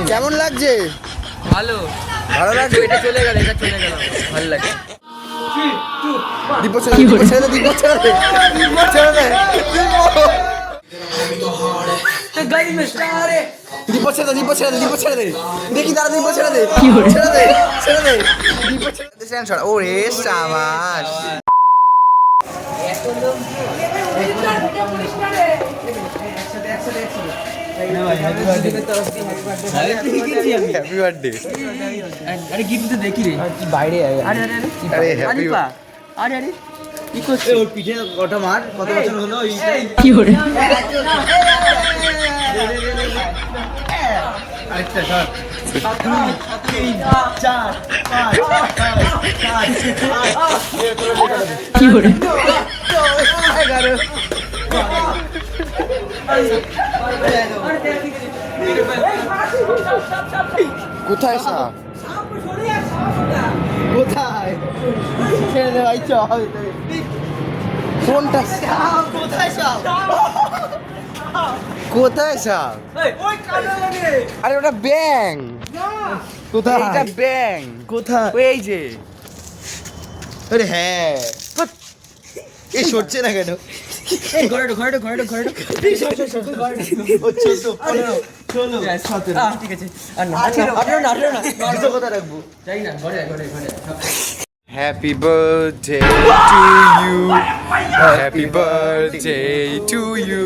কেমন লাগছে? ভালো ভালো লাগছে? এটা চলে গেল ভালো লাগে। দীপ ছেড়ে দে, দীপ ছেড়ে দে, দীপ ছেড়ে দে, দীপ ছেড়ে দে, দীপ ছেড়ে দে, দীপ ছেড়ে দে, দীপ ছেড়ে দে, দেখি তারা দীপ ছেড়ে দে, ছেড়ে দে, ছেড়ে দে, দীপ ছেড়ে দে, স্ট্যান্ড শট। ওরে শাবাশ। Happy birthday. আরে গিফট তো দেখি রে বাইরে আরে আরে আরে হ্যাপি আরে আরে কি করছিস? ওর পিঠে ওটা মার, কত বছর হলো কি করে? আরেকটা শট। 3 4 5 কি করে? 11 কোথায় সাপ? কোথায়? ছেড়ে দে ভাই, চল। কোনটা সাপ? কোথায় সাপ? কোথায় সাপ? আরে ওটা ব্যাং। কোথায়? এটা ব্যাং। কোথায়? ওই এই যে। আরে হ্যাঁ, এই সরছে না কেন? এই ঘরে ও ছোট 15 16 17 ঠিক আছে। আর না 18 না দুটো কথা রাখবো। যাই না ঘরে Happy birthday to you. Happy birthday to you.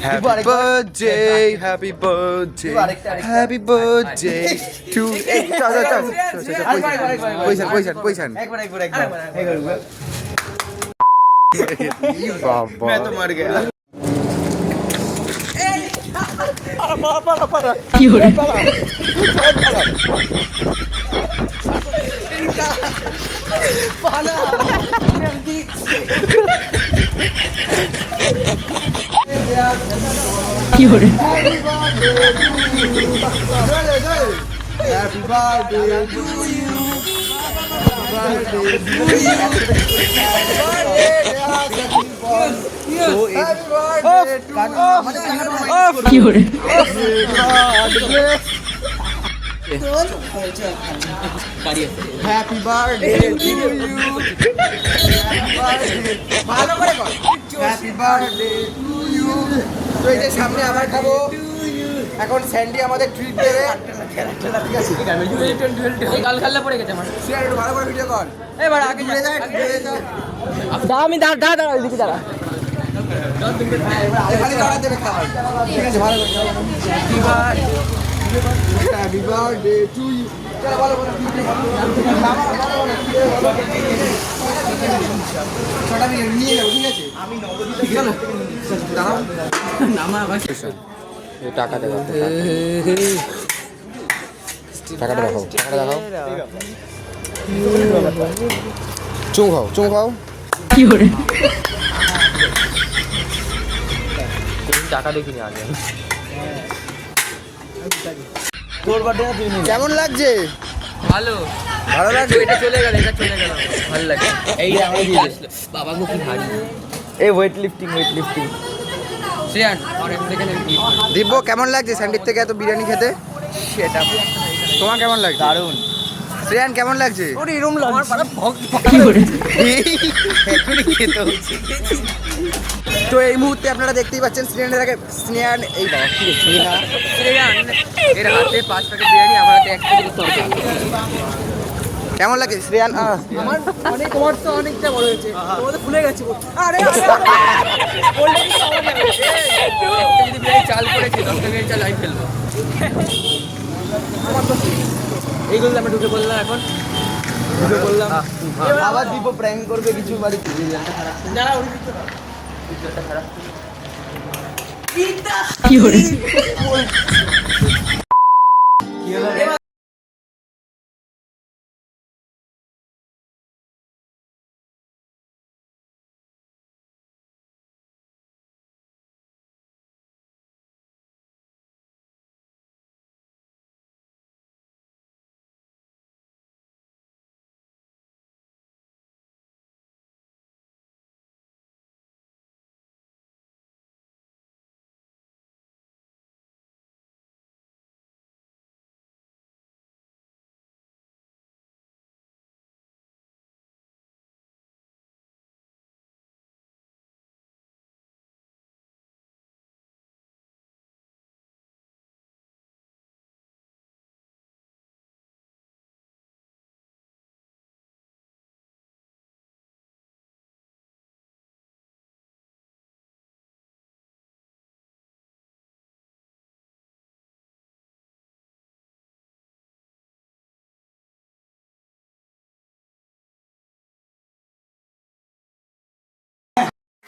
Happy birthday, happy birthday, happy birthday to. এই চল চল চল, পয়সা একবার বাবা मैं तो मर गया। কি করে? কি করে? Happy birthday to you. কি করে? Happy birthday to you. ভালো করে কর। Happy birthday to you. তো এই যে সামনে আবার খাবো। এখন স্যান্ডি আমাদের ট্রিট দেবে। ঠিক আছে। গাল খাল্লা পড়ে গেছে আমার। শেয়ার একটু ভালো করে ভিডিও কর। এবার আগে ঘুরে যা, ঘুরে যা। আমি দাঁড়া ওইদিকে দাঁড়া। খালি দাঁড়া দেবে খাবার। ঠিক আছে, ভালো করে। Happy birthday to you. চলো ভালো করে ছটা মিনিট নিয়ে যাবো, ঠিক আছে? আমি নবদ্বীপ চলো দাঁড়াও। নামা আবার টাকাটা দাও, টাকাটা দেখাও, টাকাটা দেখাও। চুম খাও। কি করে? টাকা দেখিনি আগে। তোর বার্থডে না, তুই নিবি। কেমন লাগছে? ভালো ভালো লাগছে? এটা চলে গেল ভালো লাগে। এই বাবা গো কি ভারী। এই ওয়েট লিফটিং শ্রেয়ান অনেক থেকে দিব্য, কেমন লাগছে স্যান্ডির থেকে এত বিরিয়ানি খেতে? সেটা তোমার কেমন লাগছে? দারুণ। শ্রেয়ান কেমন লাগছে? ওরে এরকম লাগছে কি করে? এখনই খেতে হচ্ছে। তো এই মুহূর্তে আপনারা দেখতেই পাচ্ছেন স্নেহান এই বাবা কি রে, শ্রেয়ান এর হাতে 5 প্যাকেট বিরিয়ানি, আমার হাতে 1 প্যাকেট তরকারি। কেমন লাগছে শ্রেয়ান? আমার অনেক, তোমার তো অনেকটা বড় হয়েছে, তোমার তো ফুলে গেছে। আরে যদি বিরিয়ানি চাল করেছি 10 টাকা চাল আমি ফেলবো। এইগুলো আমরা ঢুকে বললাম, এখন ঢুকে বললাম আবার দীপ প্র্যাঙ্ক করবে কিছু বাড়িতে। যারা খারাপ কি করে?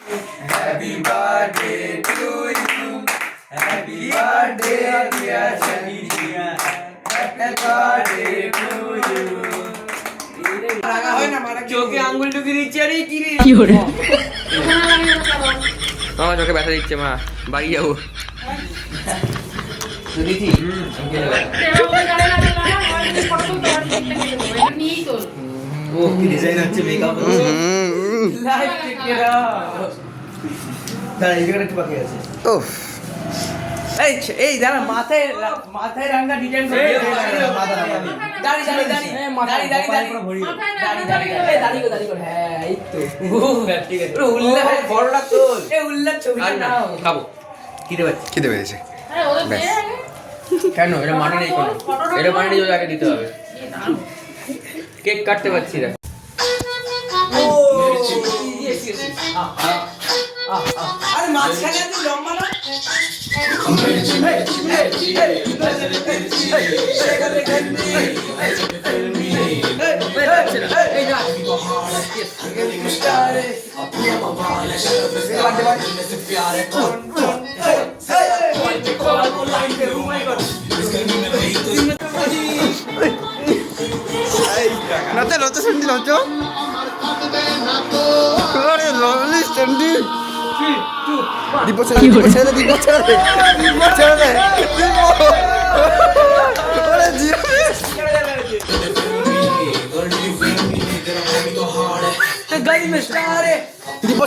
Happy birthday to you. Happy birthday dear Shania. Happy birthday to you. চোখে আঙ্গুল ঢুকিয়ে দিচ্ছে আরে কি রে আমার চোখে ব্যথা দিচ্ছে মা বাড়ি যাবো দিদি ও কি ডিজাইন হচ্ছে মেকআপ লাইভ টিকেরা দাঁড়া এই জায়গাটা একটু বাকি আছে উফ এই এই দাঁড়া মাথায় মাথায় রাঙ্গা ডিজাইন করে মাথা রাখা দাড়ি দাড়ি দাড়ি দাড়ি দাড়ি দাড়ি দাড়ি দাড়ি এই দাড়ি গো দাড়ি গো হ্যাঁ এই তো ঠিক আছে পুরো উল্লাহ বড়টা তোল এই উল্লাহ ছবিটা নাও খাবো কি দেবে খিদে পেয়েছে কেন এটা মানে নেই কোনো এটা মানে নেই আগে দিতে হবে কেক কাটতে পারছি না আরে মাঝখানে এত লম্বা না এই না নতে নতে সেন্ডি লঞ্চো আরে ললি সেন্ডি দীপ ছেড়ে দে দীপ ছেড়ে দে দীপ ছেড়ে দে আরে জিও গাড়ি में स्टार है দীপ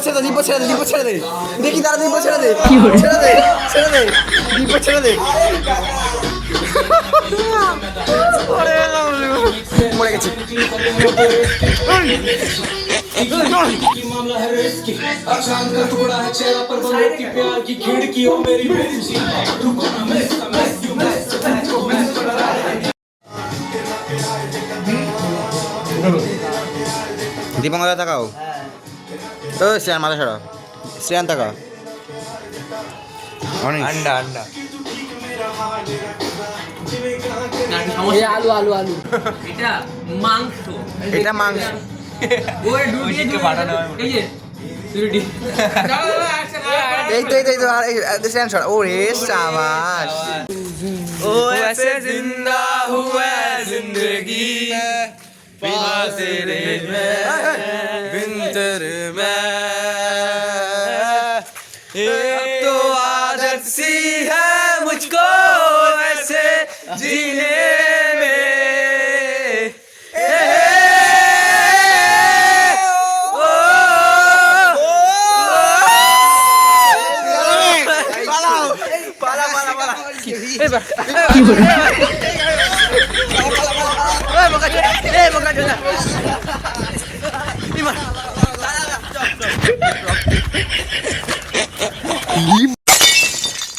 ছেড়ে দে দেখি তারা দীপ ছেড়ে দে ছেড়ে দে দীপ ছেড়ে দে ওরে মরে গেছি দীপঙ্কর তাকাও ও শ্রেয়ান মাথা সরা শ্রেয়ান তাকাও অনেক अंडा अंडा আলু আলু আলু এটা মাংস এটা মাংস ওই দুটো পাঠানো এই যে দুটো এই তো আর শ্রেয়ান সরা ও রে শাবাশ ओ ऐसे जिंदा हुआ जिंदगी बिना तेरे बिन तेरे मैं एक तो आदत सी है मुझको ऐसे जीने में পালা